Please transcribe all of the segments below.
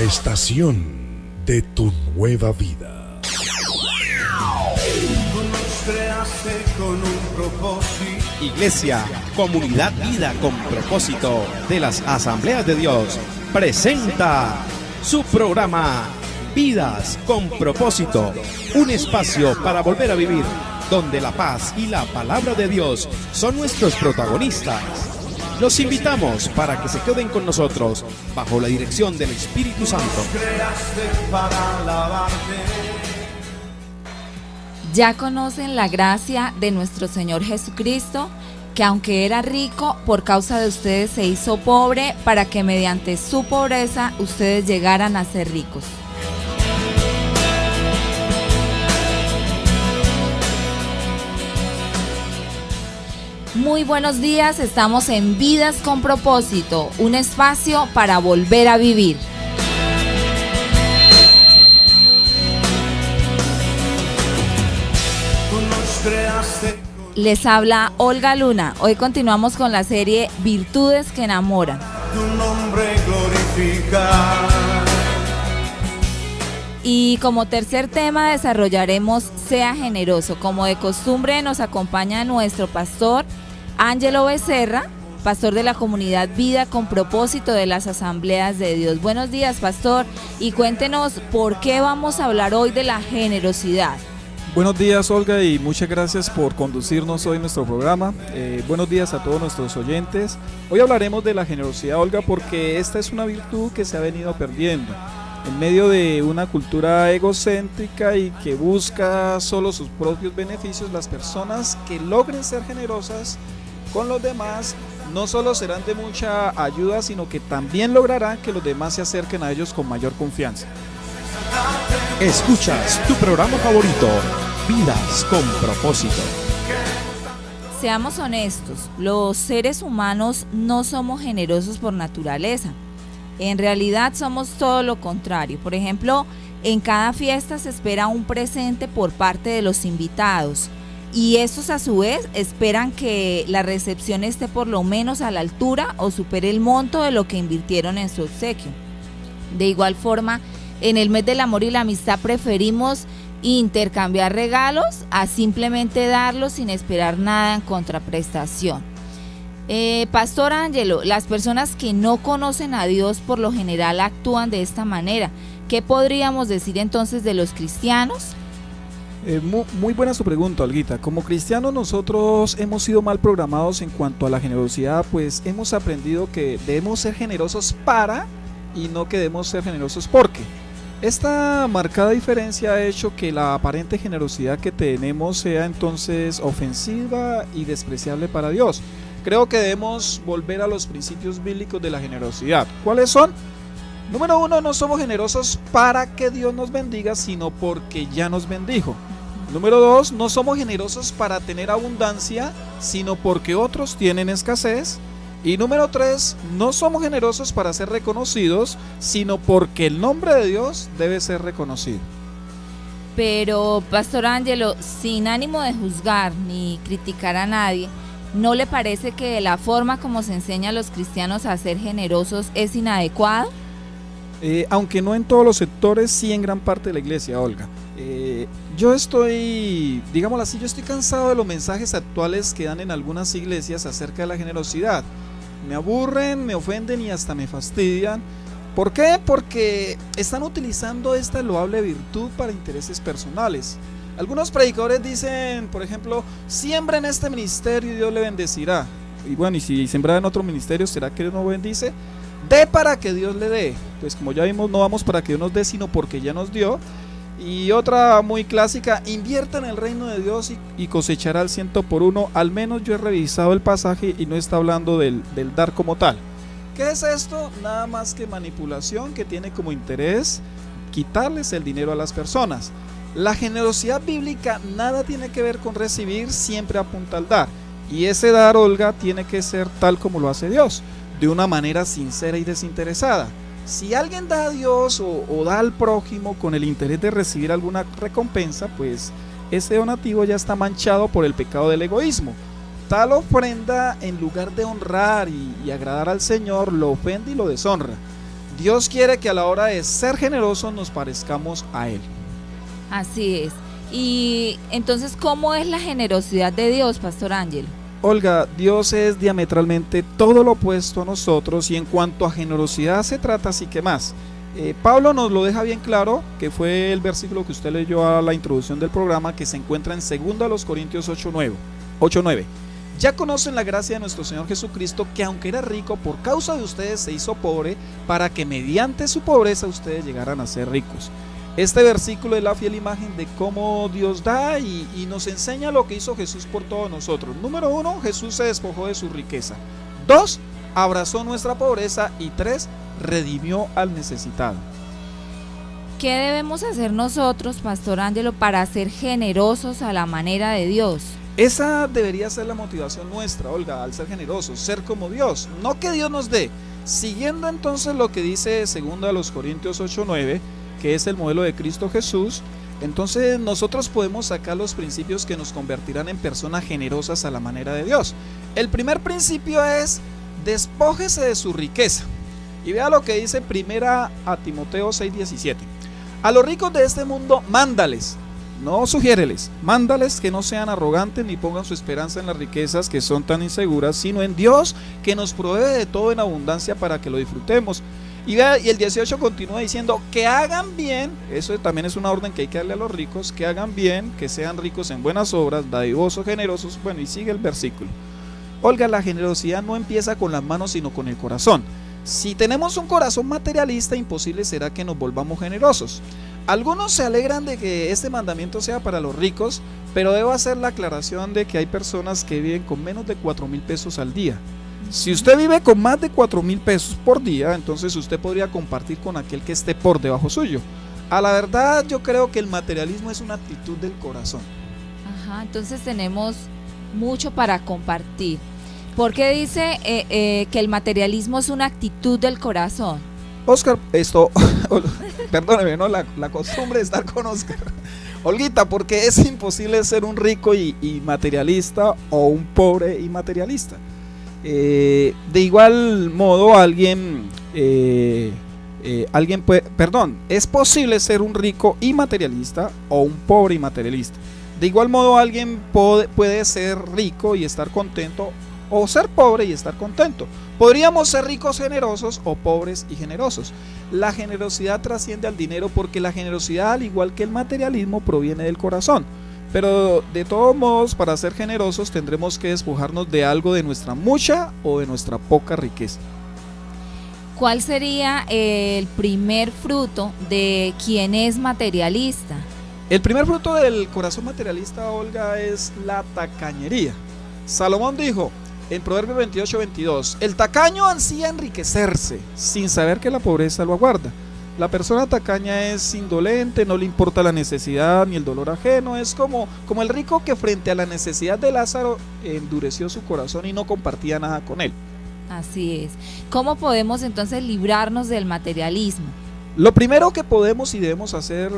estación de tu nueva vida. Con un propósito. Iglesia, Comunidad Vida con Propósito de las Asambleas de Dios presenta su programa Vidas con Propósito, un espacio para volver a vivir, donde la paz y la palabra de Dios son nuestros protagonistas. Los invitamos para que se queden con nosotros bajo la dirección del Espíritu Santo. Ya conocen la gracia de nuestro Señor Jesucristo, que aunque era rico, por causa de ustedes se hizo pobre, para que mediante su pobreza ustedes llegaran a ser ricos. Muy buenos días, estamos en Vidas con Propósito, un espacio para volver a vivir. Les habla Olga Luna. Hoy continuamos con la serie Virtudes que enamoran. Tu nombre glorificar. Y como tercer tema desarrollaremos Sea Generoso. Como de costumbre nos acompaña nuestro pastor Ángelo Becerra, pastor de la comunidad Vida con Propósito de las Asambleas de Dios. Buenos días, pastor, y cuéntenos por qué vamos a hablar hoy de la generosidad. Buenos días, Olga, y muchas gracias por conducirnos hoy en nuestro programa. Buenos días a todos nuestros oyentes. Hoy hablaremos de la generosidad, Olga, porque esta es una virtud que se ha venido perdiendo en medio de una cultura egocéntrica y que busca solo sus propios beneficios. Las personas que logren ser generosas con los demás no solo serán de mucha ayuda, sino que también lograrán que los demás se acerquen a ellos con mayor confianza. Escuchas tu programa favorito, Vidas con Propósito. Seamos honestos, los seres humanos no somos generosos por naturaleza. En realidad somos todo lo contrario. Por ejemplo, en cada fiesta se espera un presente por parte de los invitados, y estos a su vez esperan que la recepción esté por lo menos a la altura o supere el monto de lo que invirtieron en su obsequio. De igual forma, en el mes del amor y la amistad preferimos intercambiar regalos a simplemente darlos sin esperar nada en contraprestación. Pastor Ángelo, las personas que no conocen a Dios por lo general actúan de esta manera. ¿Qué podríamos decir entonces de los cristianos? Muy buena su pregunta, Olguita. Como cristianos nosotros hemos sido mal programados en cuanto a la generosidad, pues hemos aprendido que debemos ser generosos para y no que debemos ser generosos porque. Esta marcada diferencia ha hecho que la aparente generosidad que tenemos sea entonces ofensiva y despreciable para Dios. Creo que debemos volver a los principios bíblicos de la generosidad. ¿Cuáles son? Número 1, no somos generosos para que Dios nos bendiga, sino porque ya nos bendijo. Número 2, no somos generosos para tener abundancia, sino porque otros tienen escasez. Y número 3, no somos generosos para ser reconocidos, sino porque el nombre de Dios debe ser reconocido. Pero, Pastor Ángelo, sin ánimo de juzgar ni criticar a nadie, ¿no le parece que la forma como se enseña a los cristianos a ser generosos es inadecuada? Aunque no en todos los sectores, sí en gran parte de la iglesia, Olga. Yo estoy cansado de los mensajes actuales que dan en algunas iglesias acerca de la generosidad. Me aburren, me ofenden y hasta me fastidian. ¿Por qué? Porque están utilizando esta loable virtud para intereses personales. Algunos predicadores dicen, por ejemplo, siembra en este ministerio y Dios le bendecirá. Y bueno, y si sembra en otro ministerio, ¿será que Dios no bendice? Dé para que Dios le dé. Pues como ya vimos, no vamos para que Dios nos dé, sino porque ya nos dio. Y otra muy clásica, invierta en el reino de Dios y cosechará al 100 por 1. Al menos yo he revisado el pasaje y no está hablando del dar como tal. ¿Qué es esto? Nada más que manipulación que tiene como interés quitarles el dinero a las personas. La generosidad bíblica nada tiene que ver con recibir, siempre apunta al dar. Y ese dar, Olga, tiene que ser tal como lo hace Dios, de una manera sincera y desinteresada. Si alguien da a Dios o da al prójimo con el interés de recibir alguna recompensa, pues ese donativo ya está manchado por el pecado del egoísmo. Tal ofrenda, en lugar de honrar y agradar al Señor, lo ofende y lo deshonra. Dios quiere que a la hora de ser generosos nos parezcamos a Él. Así es. Y entonces, ¿cómo es la generosidad de Dios, Pastor Ángelo? Olga, Dios es diametralmente todo lo opuesto a nosotros, y en cuanto a generosidad se trata, así que más. Pablo nos lo deja bien claro, que fue el versículo que usted leyó a la introducción del programa, que se encuentra en 2 Corintios 8:9. Ya conocen la gracia de nuestro Señor Jesucristo, que aunque era rico, por causa de ustedes se hizo pobre, para que mediante su pobreza ustedes llegaran a ser ricos. Este versículo es la fiel imagen de cómo Dios da y nos enseña lo que hizo Jesús por todos nosotros. Número 1, Jesús se despojó de su riqueza. 2, abrazó nuestra pobreza. Y 3, redimió al necesitado. ¿Qué debemos hacer nosotros, Pastor Ángelo, para ser generosos a la manera de Dios? Esa debería ser la motivación nuestra, Olga, al ser generosos, ser como Dios, no que Dios nos dé. Siguiendo entonces lo que dice 2 Corintios 8:9, que es el modelo de Cristo Jesús, entonces nosotros podemos sacar los principios que nos convertirán en personas generosas a la manera de Dios. El primer principio es: despójese de su riqueza. Y vea lo que dice 1 Timoteo 6:17. A los ricos de este mundo mándales, no sugiéreles, mándales que no sean arrogantes ni pongan su esperanza en las riquezas, que son tan inseguras, sino en Dios, que nos provee de todo en abundancia para que lo disfrutemos. Y el 18 continúa diciendo que hagan bien. Eso también es una orden que hay que darle a los ricos: que hagan bien, que sean ricos en buenas obras, dadivosos, generosos. Bueno, y sigue el versículo. Olga, la generosidad no empieza con las manos, sino con el corazón. Si tenemos un corazón materialista, imposible será que nos volvamos generosos. Algunos se alegran de que este mandamiento sea para los ricos, pero debo hacer la aclaración de que hay personas que viven con menos de 4,000 pesos al día. Si usted vive con más de 4,000 pesos por día, entonces usted podría compartir con aquel que esté por debajo suyo. A la verdad, yo creo que el materialismo es una actitud del corazón. Ajá, entonces tenemos mucho para compartir. ¿Por qué dice que el materialismo es una actitud del corazón? Oscar, perdóneme, ¿no? La costumbre de estar con Oscar. Olguita, porque es imposible ser un rico y materialista, o un pobre y materialista. De igual modo, es posible ser un rico y materialista, o un pobre y materialista. De igual modo, alguien puede ser rico y estar contento, o ser pobre y estar contento. Podríamos ser ricos generosos, o pobres y generosos. La generosidad trasciende al dinero, porque la generosidad, al igual que el materialismo, proviene del corazón. Pero de todos modos, para ser generosos tendremos que despojarnos de algo de nuestra mucha o de nuestra poca riqueza. ¿Cuál sería el primer fruto de quien es materialista? El primer fruto del corazón materialista, Olga, es la tacañería. Salomón dijo en Proverbios 28:22: el tacaño ansía enriquecerse, sin saber que la pobreza lo aguarda. La persona tacaña es indolente, no le importa la necesidad ni el dolor ajeno. Es como el rico que frente a la necesidad de Lázaro endureció su corazón y no compartía nada con él. Así es. ¿Cómo podemos entonces librarnos del materialismo? Lo primero que podemos y debemos hacer,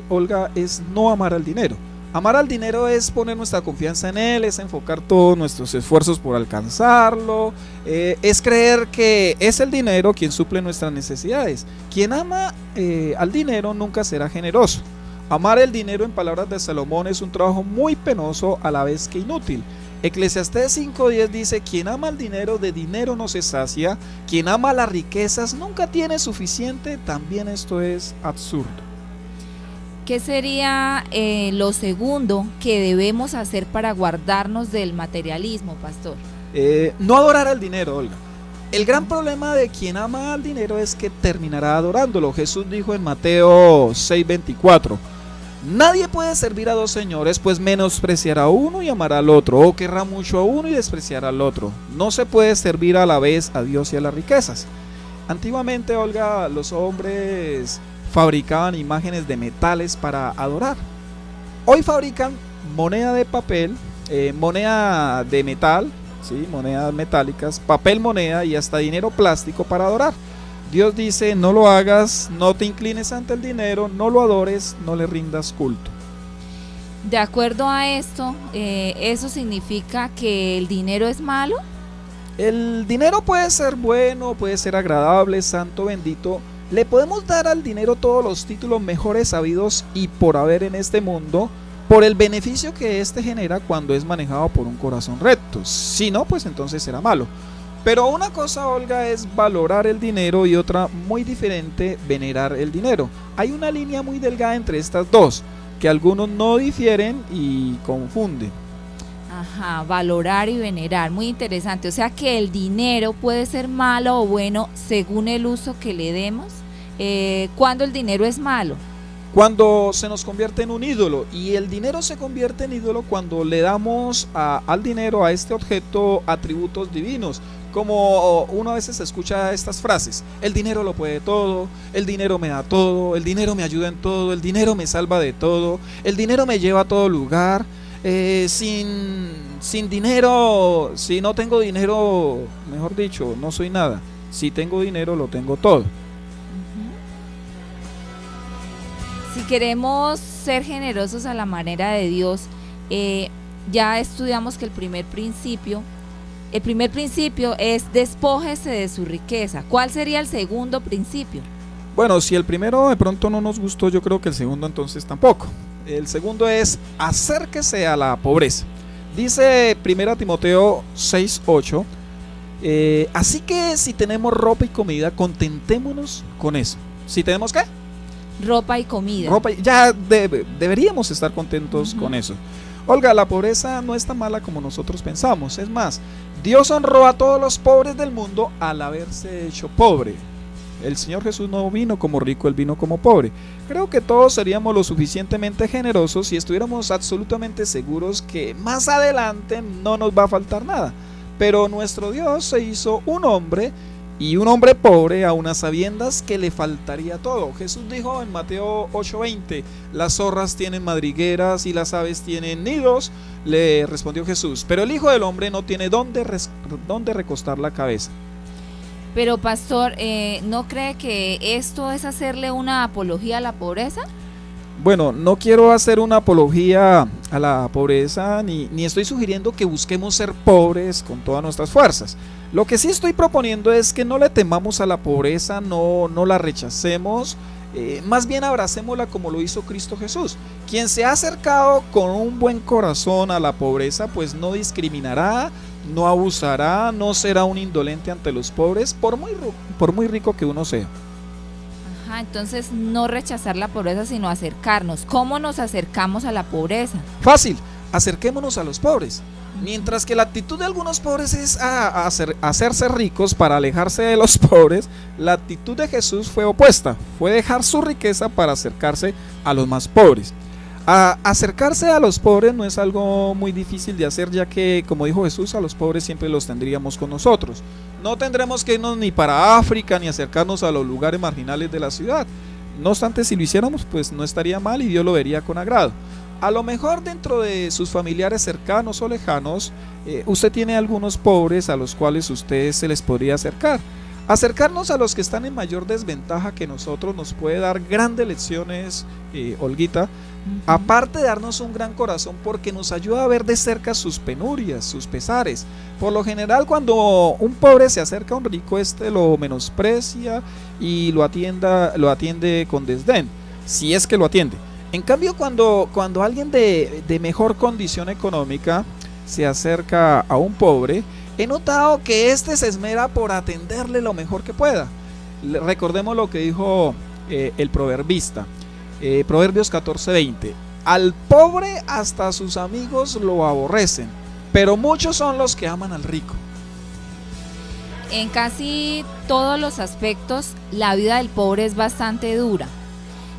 Olga, es no amar al dinero. Amar al dinero es poner nuestra confianza en él, es enfocar todos nuestros esfuerzos por alcanzarlo, es creer que es el dinero quien suple nuestras necesidades. Quien ama al dinero nunca será generoso. Amar el dinero, en palabras de Salomón, es un trabajo muy penoso, a la vez que inútil. Eclesiastés 5:10 dice: quien ama el dinero, de dinero no se sacia; quien ama las riquezas nunca tiene suficiente. También esto es absurdo. ¿Qué sería lo segundo que debemos hacer para guardarnos del materialismo, pastor? No adorar al dinero, Olga. El gran problema de quien ama al dinero es que terminará adorándolo. Jesús dijo en Mateo 6:24: nadie puede servir a dos señores, pues menospreciará a uno y amará al otro, o querrá mucho a uno y despreciará al otro. No se puede servir a la vez a Dios y a las riquezas. Antiguamente, Olga, los hombres fabricaban imágenes de metales para adorar. Hoy fabrican moneda de papel, moneda de metal, ¿sí? Monedas metálicas, papel moneda y hasta dinero plástico para adorar. Dios dice: no lo hagas, no te inclines ante el dinero, no lo adores, no le rindas culto. De acuerdo a esto, ¿eso significa que el dinero es malo? El dinero puede ser bueno, puede ser agradable, santo, bendito, Le podemos dar al dinero todos los títulos mejores sabidos y por haber en este mundo, por el beneficio que éste genera cuando es manejado por un corazón recto. Si no, pues entonces será malo. Pero una cosa, Olga, es valorar el dinero y otra muy diferente, venerar el dinero. Hay una línea muy delgada entre estas dos, que algunos no difieren y confunden. Ajá, valorar y venerar, muy interesante. O sea que el dinero puede ser malo o bueno según el uso que le demos. ¿Cuándo el dinero es malo? Cuando se nos convierte en un ídolo, y el dinero se convierte en ídolo cuando le damos al dinero, a este objeto, atributos divinos. Como uno a veces escucha estas frases: el dinero lo puede todo, el dinero me da todo, el dinero me ayuda en todo, el dinero me salva de todo, el dinero me lleva a todo lugar. Sin dinero, si no tengo dinero, mejor dicho, no soy nada. Si tengo dinero, lo tengo todo. Si queremos ser generosos a la manera de Dios, ya estudiamos que el primer principio es despójese de su riqueza. ¿Cuál sería el segundo principio? Bueno, si el primero de pronto no nos gustó, yo creo que el segundo entonces tampoco. El segundo es acérquese a la pobreza. Dice 1 Timoteo 6:8, así que si tenemos ropa y comida, contentémonos con eso. ¿Si tenemos qué? Ropa y comida. Deberíamos estar contentos con eso. Olga, la pobreza no es tan mala como nosotros pensamos. Es más, Dios honró a todos los pobres del mundo al haberse hecho pobre. El Señor Jesús no vino como rico, Él vino como pobre. Creo que todos seríamos lo suficientemente generosos si estuviéramos absolutamente seguros que más adelante no nos va a faltar nada. Pero nuestro Dios se hizo un hombre, y un hombre pobre, a unas sabiendas que le faltaría todo. Jesús dijo en Mateo 8:20, las zorras tienen madrigueras y las aves tienen nidos. Le respondió Jesús, pero el Hijo del Hombre no tiene dónde recostar la cabeza. Pero pastor, ¿no cree que esto es hacerle una apología a la pobreza? Bueno, no quiero hacer una apología a la pobreza, ni estoy sugiriendo que busquemos ser pobres con todas nuestras fuerzas. Lo que sí estoy proponiendo es que no le temamos a la pobreza, no la rechacemos, más bien abracémosla como lo hizo Cristo Jesús. Quien se ha acercado con un buen corazón a la pobreza, pues no discriminará, no abusará, no será un indolente ante los pobres, por muy rico que uno sea. Ajá, entonces no rechazar la pobreza, sino acercarnos. ¿Cómo nos acercamos a la pobreza? Fácil, acerquémonos a los pobres. Mientras que la actitud de algunos pobres es hacerse ricos para alejarse de los pobres, la actitud de Jesús fue opuesta, fue dejar su riqueza para acercarse a los más pobres. Acercarse a los pobres no es algo muy difícil de hacer, ya que, como dijo Jesús, a los pobres siempre los tendríamos con nosotros. No tendremos que irnos ni para África ni acercarnos a los lugares marginales de la ciudad. No obstante, si lo hiciéramos, pues no estaría mal y Dios lo vería con agrado. A lo mejor dentro de sus familiares cercanos o lejanos, usted tiene algunos pobres a los cuales usted se les podría acercar. Acercarnos a los que están en mayor desventaja que nosotros nos puede dar grandes lecciones, Olguita. Aparte de darnos un gran corazón, porque nos ayuda a ver de cerca sus penurias, sus pesares. Por lo general, cuando un pobre se acerca a un rico, este lo menosprecia y lo atiende con desdén, si es que lo atiende. En cambio, cuando alguien de mejor condición económica se acerca a un pobre, he notado que éste se esmera por atenderle lo mejor que pueda. Recordemos lo que dijo el proverbista, Proverbios 14:20. Al pobre hasta sus amigos lo aborrecen, pero muchos son los que aman al rico. En casi todos los aspectos, la vida del pobre es bastante dura.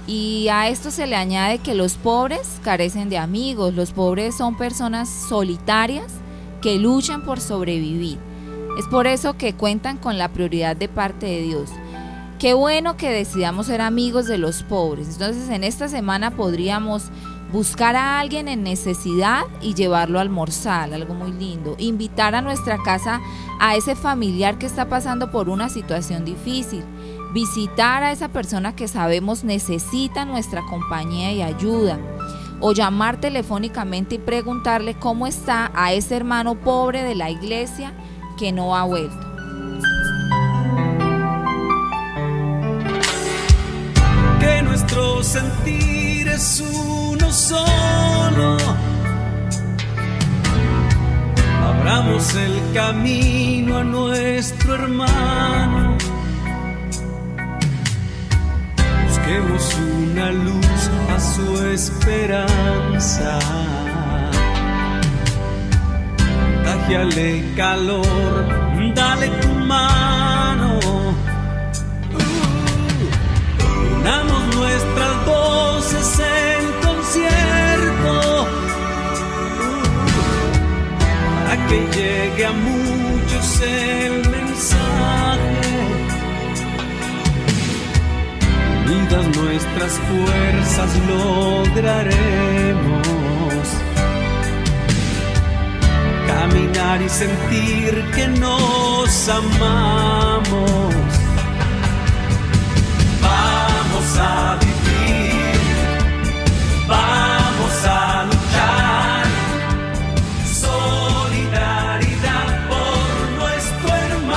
Y a esto se le añade que los pobres carecen de amigos. Los pobres son personas solitarias que luchan por sobrevivir. Es por eso que cuentan con la prioridad de parte de Dios. Qué bueno que decidamos ser amigos de los pobres. Entonces, en esta semana podríamos buscar a alguien en necesidad y llevarlo a almorzar, algo muy lindo. Invitar a nuestra casa a ese familiar que está pasando por una situación difícil. Visitar a esa persona que sabemos necesita nuestra compañía y ayuda. O llamar telefónicamente y preguntarle cómo está a ese hermano pobre de la iglesia que no ha vuelto. sentir es uno solo. Abramos el camino a nuestro hermano. Busquemos una luz a su esperanza. Contágiale calor, dale tu mano. Unamos nuestras voces en concierto para que llegue a muchos el mensaje. Unidas nuestras fuerzas lograremos caminar y sentir que nos amamos. Vamos a vivir, vamos a luchar, solidaridad por nuestro hermano,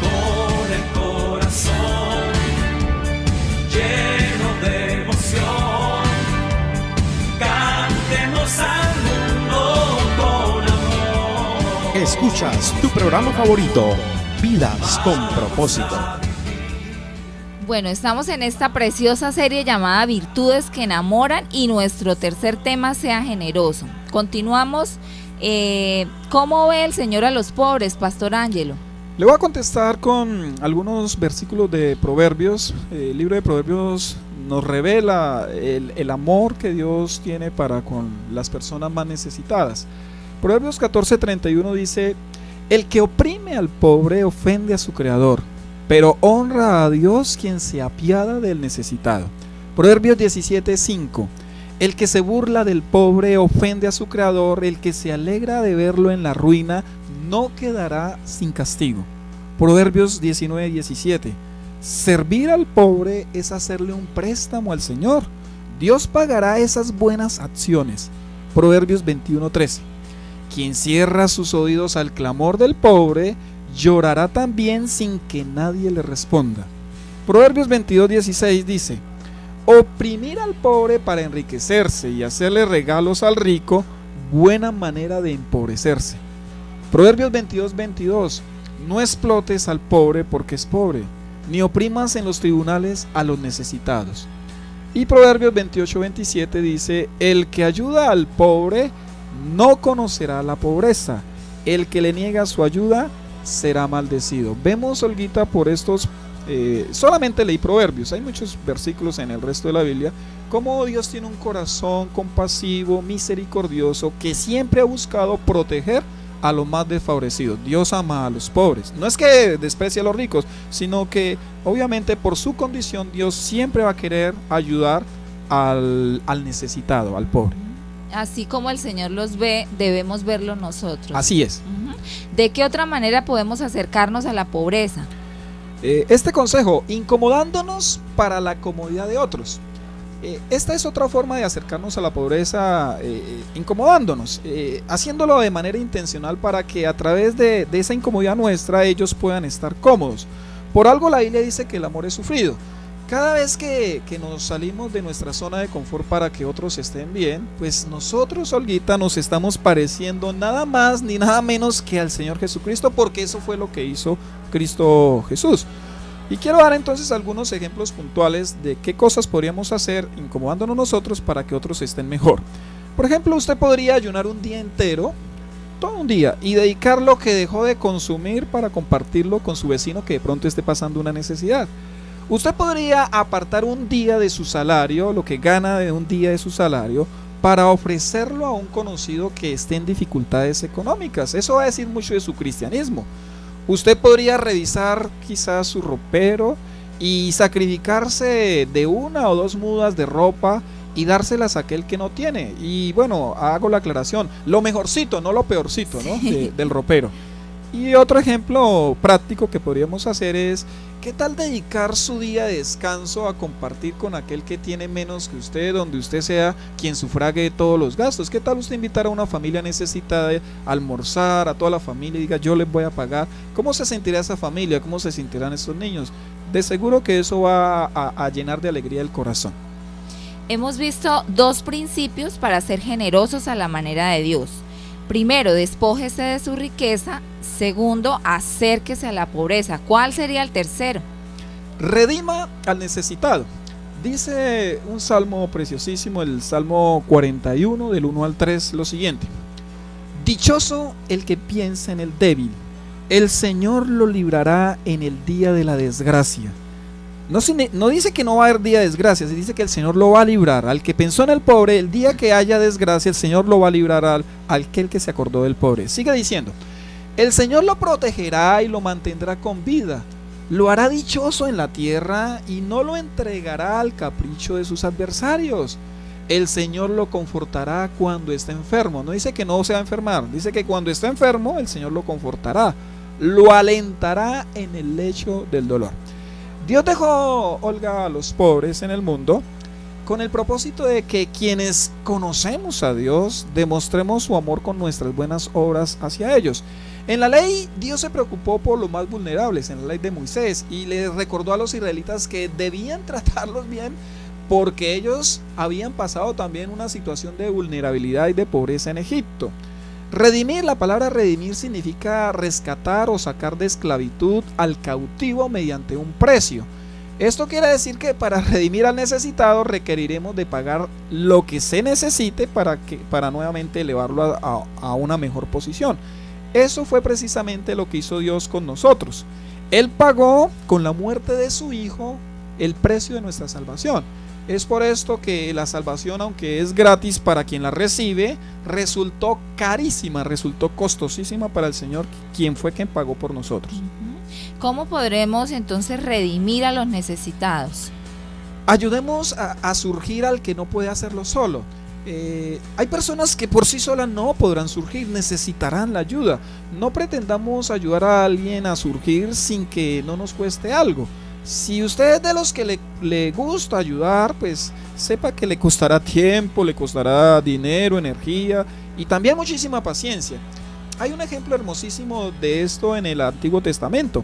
con el corazón lleno de emoción, cantemos al mundo con amor. Escuchas tu programa favorito, Vidas con Propósito. Bueno, estamos en esta preciosa serie llamada Virtudes que enamoran y nuestro tercer tema, sea generoso. Continuamos. ¿Cómo ve el Señor a los pobres, Pastor Ángelo? Le voy a contestar con algunos versículos de Proverbios. El libro de Proverbios nos revela el amor que Dios tiene para con las personas más necesitadas. Proverbios 14:31 dice: el que oprime al pobre ofende a su creador, pero honra a Dios quien se apiada del necesitado. Proverbios 17:5: el que se burla del pobre ofende a su creador, el que se alegra de verlo en la ruina no quedará sin castigo. Proverbios 19:17: servir al pobre es hacerle un préstamo al Señor. Dios pagará esas buenas acciones. Proverbios 21:13: quien cierra sus oídos al clamor del pobre, llorará también sin que nadie le responda. Proverbios 22:16 dice: oprimir al pobre para enriquecerse y hacerle regalos al rico, buena manera de empobrecerse. Proverbios 22:22: no explotes al pobre porque es pobre, ni oprimas en los tribunales a los necesitados. Y Proverbios 28:27 dice: el que ayuda al pobre no conocerá la pobreza, el que le niega su ayuda será maldecido. Vemos, Olguita, por estos, solamente leí Proverbios, hay muchos versículos en el resto de la Biblia, cómo Dios tiene un corazón compasivo, misericordioso, que siempre ha buscado proteger a los más desfavorecidos. Dios ama a los pobres, no es que desprecie a los ricos, sino que obviamente por su condición Dios siempre va a querer ayudar al necesitado, al pobre. Así como el Señor los ve, debemos verlo nosotros. Así es. ¿De qué otra manera podemos acercarnos a la pobreza? Este consejo: incomodándonos para la comodidad de otros. Esta es otra forma de acercarnos a la pobreza, incomodándonos, haciéndolo de manera intencional para que a través de esa incomodidad nuestra ellos puedan estar cómodos. Por algo la Biblia dice que el amor es sufrido. Cada vez que nos salimos de nuestra zona de confort para que otros estén bien, pues nosotros, Olguita, nos estamos pareciendo nada más ni nada menos que al Señor Jesucristo, porque eso fue lo que hizo Cristo Jesús. Y quiero dar entonces algunos ejemplos puntuales de qué cosas podríamos hacer incomodándonos nosotros para que otros estén mejor. Por ejemplo, usted podría ayunar un día entero, todo un día, y dedicar lo que dejó de consumir para compartirlo con su vecino que de pronto esté pasando una necesidad. Usted podría apartar un día de su salario, lo que gana de un día de su salario, para ofrecerlo a un conocido que esté en dificultades económicas. Eso va a decir mucho de su cristianismo. Usted podría revisar quizás su ropero y sacrificarse de 1 o 2 mudas de ropa y dárselas a aquel que no tiene. Y bueno, hago la aclaración, lo mejorcito, no lo peorcito, ¿no? Del ropero. Y otro ejemplo práctico que podríamos hacer es, ¿qué tal dedicar su día de descanso a compartir con aquel que tiene menos que usted, donde usted sea quien sufrague todos los gastos? ¿Qué tal usted invitar a una familia necesitada a almorzar, a toda la familia, y diga, yo les voy a pagar? ¿Cómo se sentirá esa familia? ¿Cómo se sentirán estos niños? De seguro que eso va a llenar de alegría el corazón. Hemos visto dos principios para ser generosos a la manera de Dios. Primero, despójese de su riqueza. Segundo, acérquese a la pobreza. ¿Cuál sería el tercero? Redima al necesitado. Dice un salmo preciosísimo, el Salmo 41, del 1 al 3, lo siguiente: dichoso el que piensa en el débil, el Señor lo librará en el día de la desgracia. No dice que no va a haber día de desgracia, se dice que el Señor lo va a librar. Al que pensó en el pobre, el día que haya desgracia, el Señor lo va a librar al aquel que se acordó del pobre. Sigue diciendo: el Señor lo protegerá y lo mantendrá con vida, lo hará dichoso en la tierra y no lo entregará al capricho de sus adversarios. El Señor lo confortará cuando esté enfermo. No dice que no se va a enfermar, dice que cuando esté enfermo el Señor lo confortará, lo alentará en el lecho del dolor. Dios dejó, Olga, a los pobres en el mundo con el propósito de que quienes conocemos a Dios demostremos su amor con nuestras buenas obras hacia ellos. En la ley, Dios se preocupó por los más vulnerables, en la ley de Moisés, y les recordó a los israelitas que debían tratarlos bien porque ellos habían pasado también una situación de vulnerabilidad y de pobreza en Egipto. Redimir, la palabra redimir significa rescatar o sacar de esclavitud al cautivo mediante un precio. Esto quiere decir que para redimir al necesitado requeriremos de pagar lo que se necesite para nuevamente elevarlo a una mejor posición. Eso fue precisamente lo que hizo Dios con nosotros. Él pagó con la muerte de su Hijo el precio de nuestra salvación. Es por esto que la salvación, aunque es gratis para quien la recibe, resultó carísima, resultó costosísima para el Señor, quien fue quien pagó por nosotros. ¿Cómo podremos entonces redimir a los necesitados? Ayudemos a surgir al que no puede hacerlo solo. Hay personas que por sí solas no podrán surgir, necesitarán la ayuda. No pretendamos ayudar a alguien a surgir sin que no nos cueste algo. Si usted es de los que le gusta ayudar, pues sepa que le costará tiempo, le costará dinero, energía y también muchísima paciencia. Hay un ejemplo hermosísimo de esto en el Antiguo Testamento.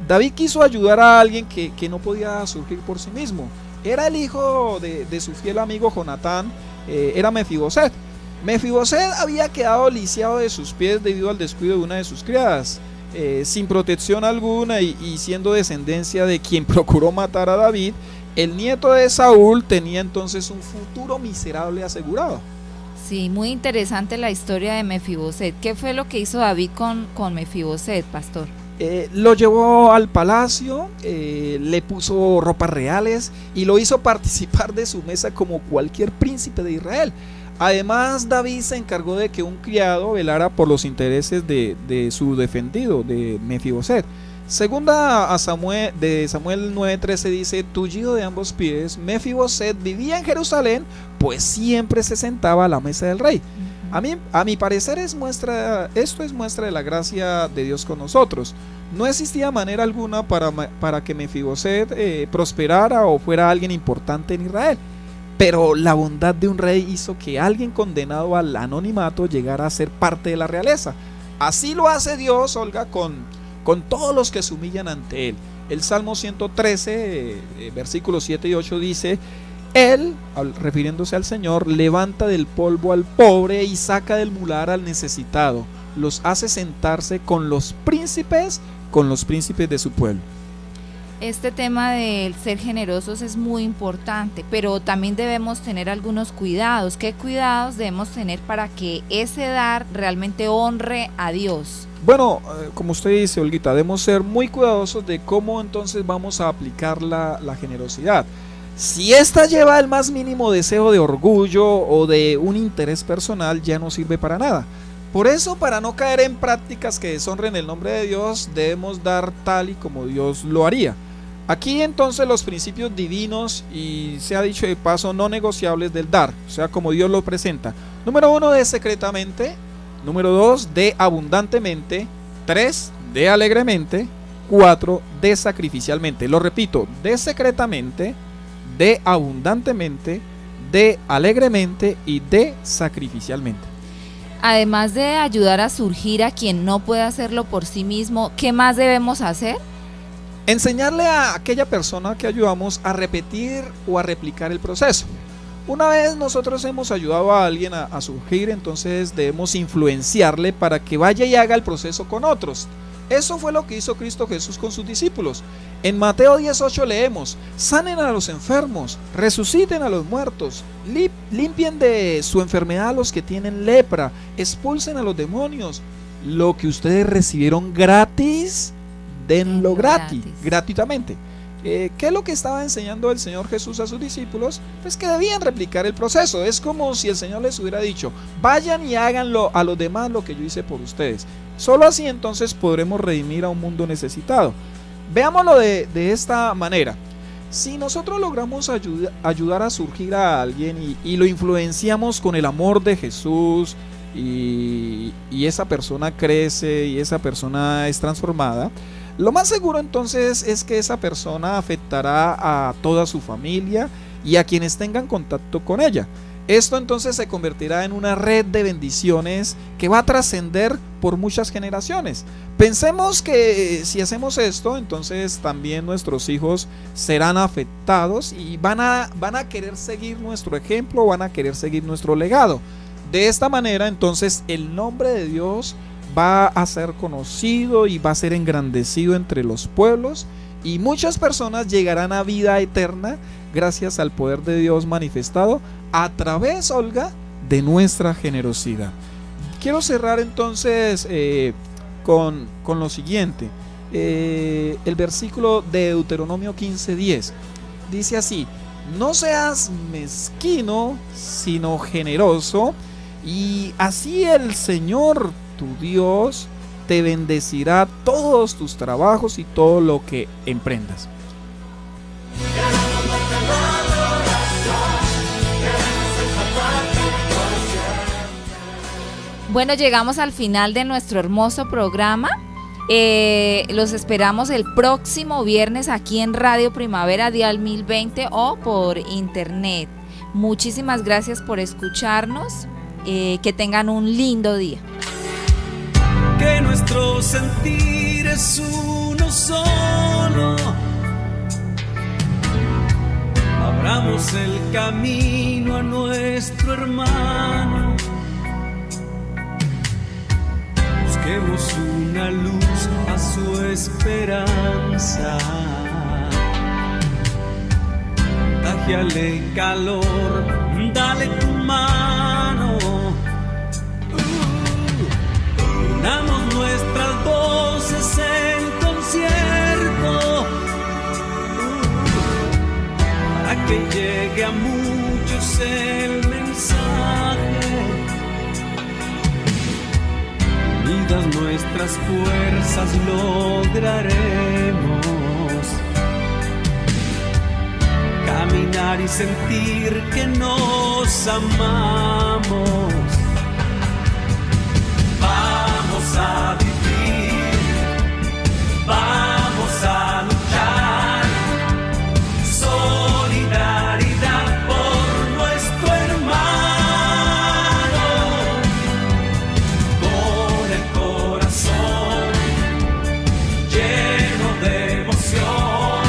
David quiso ayudar a alguien que no podía surgir por sí mismo. Era el hijo de su fiel amigo Jonatán, era Mefiboset. Mefiboset había quedado lisiado de sus pies debido al descuido de una de sus criadas. Sin protección alguna y siendo descendencia de quien procuró matar a David, el nieto de Saúl tenía entonces un futuro miserable asegurado. Sí, muy interesante la historia de Mefiboset. ¿Qué fue lo que hizo David con Mefiboset, pastor? Lo llevó al palacio, le puso ropas reales y lo hizo participar de su mesa como cualquier príncipe de Israel. Además, David se encargó de que un criado velara por los intereses de su defendido, de Mefiboset. Segunda a Samuel 9:13 dice: tullido de ambos pies, Mefiboset vivía en Jerusalén, pues siempre se sentaba a la mesa del rey. A mi parecer esto es muestra de la gracia de Dios con nosotros. No existía manera alguna para que Mefiboset prosperara o fuera alguien importante en Israel. Pero la bondad de un rey hizo que alguien condenado al anonimato llegara a ser parte de la realeza. Así lo hace Dios, Olga, con todos los que se humillan ante Él. El Salmo 113, versículos 7 y 8 dice: Él, refiriéndose al Señor, levanta del polvo al pobre y saca del mular al necesitado. Los hace sentarse con los príncipes de su pueblo. Este tema del ser generosos es muy importante, pero también debemos tener algunos cuidados. ¿Qué cuidados debemos tener para que ese dar realmente honre a Dios? Bueno, como usted dice, Olguita, debemos ser muy cuidadosos de cómo entonces vamos a aplicar la generosidad. Si esta lleva el más mínimo deseo de orgullo o de un interés personal, ya no sirve para nada. Por eso, para no caer en prácticas que deshonren el nombre de Dios, debemos dar tal y como Dios lo haría. Aquí entonces los principios divinos y, se ha dicho de paso, no negociables del dar, o sea, como Dios lo presenta. Número 1, de secretamente. Número 2, de abundantemente. 3, de alegremente. 4, de sacrificialmente. Lo repito, de secretamente, de abundantemente, de alegremente y de sacrificialmente. Además de ayudar a surgir a quien no puede hacerlo por sí mismo, ¿qué más debemos hacer? Enseñarle a aquella persona que ayudamos a repetir o a replicar el proceso. Una vez nosotros hemos ayudado a alguien a surgir, entonces debemos influenciarle para que vaya y haga el proceso con otros. Eso fue lo que hizo Cristo Jesús con sus discípulos. En Mateo 18 leemos: sanen a los enfermos, resuciten a los muertos, limpien de su enfermedad a los que tienen lepra, expulsen a los demonios. Lo que ustedes recibieron gratis, denlo gratuitamente. ¿Qué es lo que estaba enseñando el Señor Jesús a sus discípulos? Pues que debían replicar el proceso. Es como si el Señor les hubiera dicho: vayan y háganlo a los demás lo que yo hice por ustedes. Solo así entonces podremos redimir a un mundo necesitado. Veámoslo de esta manera. Si nosotros logramos ayudar a surgir a alguien y lo influenciamos con el amor de Jesús, y esa persona crece y esa persona es transformada, lo más seguro entonces es que esa persona afectará a toda su familia y a quienes tengan contacto con ella. Esto entonces se convertirá en una red de bendiciones que va a trascender por muchas generaciones. Pensemos que si hacemos esto, entonces también nuestros hijos serán afectados y van a querer seguir nuestro ejemplo, van a querer seguir nuestro legado. De esta manera entonces el nombre de Dios va a ser conocido y va a ser engrandecido entre los pueblos, y muchas personas llegarán a vida eterna gracias al poder de Dios manifestado a través, Olga, de nuestra generosidad. Quiero cerrar entonces con lo siguiente. El versículo de Deuteronomio 15:10 dice así: no seas mezquino, sino generoso, y así el Señor tu Dios te bendecirá todos tus trabajos y todo lo que emprendas. Bueno, llegamos al final de nuestro hermoso programa. Los esperamos el próximo viernes aquí en Radio Primavera Dial 1020 o por internet. Muchísimas gracias por escucharnos. Que tengan un lindo día. Que nuestro sentir es uno solo. Abramos el camino a nuestro hermano. Busquemos una luz a su esperanza. Contágiale calor, dale tu mano. Unamos nuestras voces en concierto para que llegue a muchos el mensaje. Unidas nuestras fuerzas lograremos caminar y sentir que nos amamos. Vamos a vivir, vamos a luchar, solidaridad por nuestro hermano, con el corazón lleno de emoción,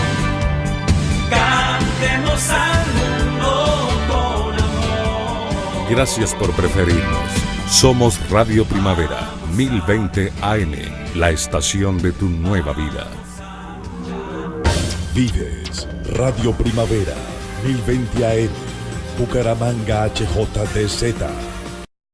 cantemos al mundo con amor. Gracias por preferirnos. Somos Radio Primavera 1020 AM, la estación de tu nueva vida. Vives Radio Primavera 1020 AM, Bucaramanga HJDZ.